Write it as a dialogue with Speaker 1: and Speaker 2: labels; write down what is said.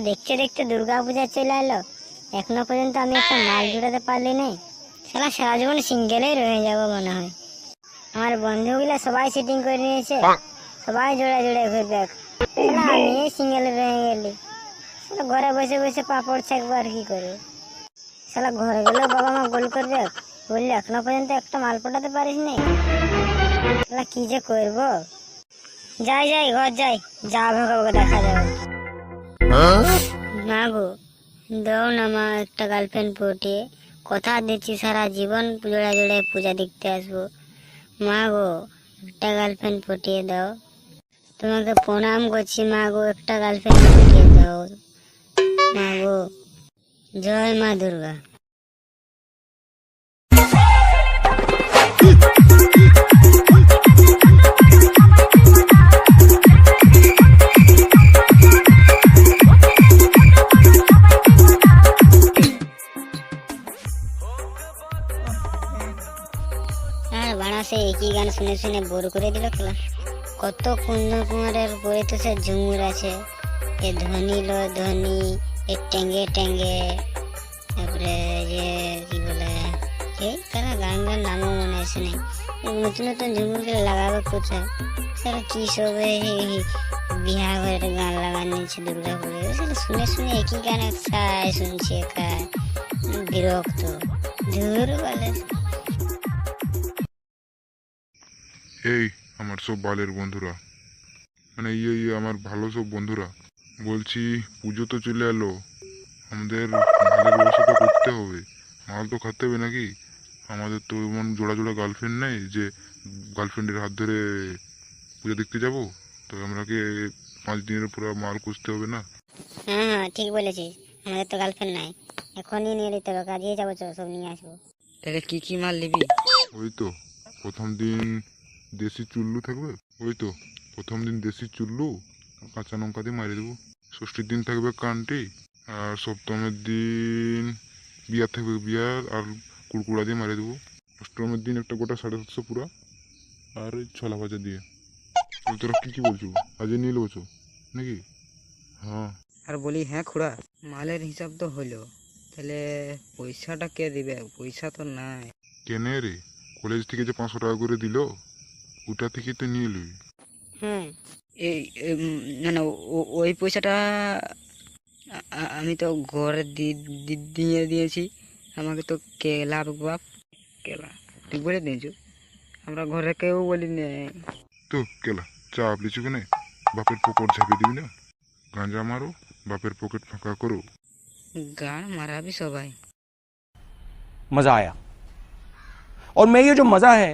Speaker 1: দেখতে দেখতে দুর্গা পূজা চলে এলো, এখনো পর্যন্ত আমি একটা মাল জুড়াতে পারলি নাই। শালা সারা জীবন সিঙ্গেলেই রয়ে যাবো মনে হয়। আমার বন্ধুগুলা সবাই সেটিং করে নিয়েছে, সবাই জোড়া জোড়া ঘুরবে। শালা আমি সিঙ্গেল রয়ে গেলি। শালা ঘরে বসে বসে পাপড় ছাকবো আর কি করবো। শালা ঘরে গেলেও বাবা মা গোল করবে, বললে এখনো পর্যন্ত একটা মাল পটাতে পারিস নি। শালা কি যে করবো। যাই যাই ঘর যাই, যা ভোগাবো দেখা যাবে। মা গো, দাও না মা একটা গার্লফ্রেন্ড পটিয়ে। কথা দিচ্ছি সারা জীবন জোড়া জোড়ায় পূজা দেখতে আসবো। মা গো, একটা গার্লফ্রেন্ড পটিয়ে দাও। তোমাকে প্রণাম করছি মা গো, একটা গার্লফ্রেন্ড পটিয়ে দাও। মা গো, জয় মা দুর্গা। আর বাড়া সে একই গান শুনে শুনে বোর করে দিল ক্লাস। কত কুন্দন কুমারের বই তো সে ঝুমুর আছে, এ ধ্বনি লো ধ্বনি, এ টেঙ্গে টেঙ্গে, তারপরে যে কি বলে এই তারা গানটার নামও মনে আসে নাই। নতুন নতুন ঝুমুরগুলো লাগাবে কোথায়? স্যার কি সব বিহা ঘরের গান লাগানো নিচ্ছে দুর্গা পুজো। সেটা শুনে শুনে একই গান একসাথে শুনছি, একা বিরক্ত ধুর বলে।
Speaker 2: এই আমার সব বালের বন্ধুরা, মানে আমার ভালো সব বন্ধুরা, বলছি পুজো তো চলে এলো, আমাদের মালের ব্যবস্থা তো করতে হবে, মাল তো খাতে হবে নাকি? আমাদের তো এমন জোড়া জোড়া গার্লফ্রেন্ড নেই যে গার্লফ্রেন্ডের হাত ধরে পুজো দেখতে যাব। তো আমরাকে 5 দিনের পুরো মাল খুঁজতে হবে না?
Speaker 1: হ্যাঁ হ্যাঁ ঠিক বলেছিস, আমাদের তো গার্লফ্রেন্ড নাই, এখনই নিয়ে নিতে হবে, কাজে যাবো, চলো সব নিয়ে আসবো।
Speaker 3: তাহলে কি কি মাল নিবি?
Speaker 2: ওই তো প্রথম দিন দেশি চুল্লু থাকবে, ওই তো প্রথম দিন দেশি চুল্লু আর কাঁচা লঙ্কা দিয়ে মারিয়ে দেবো। ষষ্ঠীর দিন থাকবে কান্টি, আর সপ্তমের দিন বিয়ার থাকবে, বিয়ার আর কুড়কুড়া দিয়ে মারিয়ে দেবো। অষ্টমের দিন একটা গোটা 750 পুরা, আর ওই ছোলা ভাজা দিয়ে। তোরা কি বলছো, আজকে নিয়ে নেবো নাকি? হ্যাঁ।
Speaker 3: আর বলি হ্যাঁ খুড়া, মালের হিসাব তো হলো, তাহলে পয়সাটা কে দিবে? পয়সা তো নাই।
Speaker 2: কেনে রে, কলেজ থেকে যে 500 টাকা করে দিল, ওটা থেকে তো নিয়ে নিবি।
Speaker 1: হ্যাঁ
Speaker 3: এই মানে ওই পয়সাটা আমি তো ঘরে দিয়ে দিয়েছি। আমাকে তো কেলা বাপ, কেলা ঠিক বলে দিয়েছো, আমরা ঘরে কেউ বলি নেই।
Speaker 2: তো কেলা চাপ লিচু কেনে, বাপের পকেট ঝাঁপিয়ে দিবি না? গাঁজা মারো, বাপের পকেট ফাঁকা করো।
Speaker 3: গান মারাবি সবাই।
Speaker 4: मज़ा आया। और मैं ये जो मज़ा है